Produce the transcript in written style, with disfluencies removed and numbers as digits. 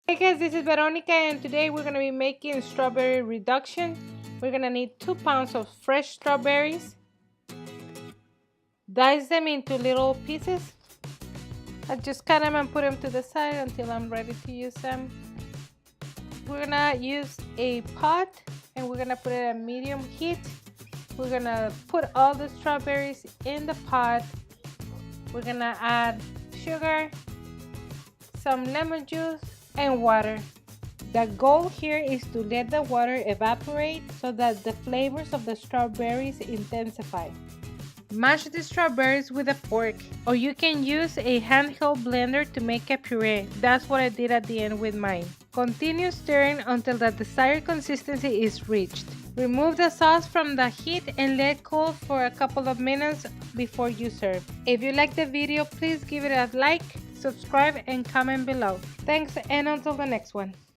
Hey guys, this is Veronica and today we're going to be making strawberry reduction. We're going to need 2 pounds of fresh strawberries. Dice them into little pieces. I just cut them and put them to the side until I'm ready to use them. We're going to use a pot and we're going to put it at medium heat. We're going to put all the strawberries in the pot. We're going to add sugar, some lemon juice, and water. The goal here is to let the water evaporate so that the flavors of the strawberries intensify. Mash the strawberries with a fork, or you can use a handheld blender to make a puree. That's what I did at the end with mine. Continue stirring until the desired consistency is reached. Remove the sauce from the heat and let cool for a couple of minutes before you serve. If you like the video, please give it a like, subscribe, and comment below. Thanks, and until the next one.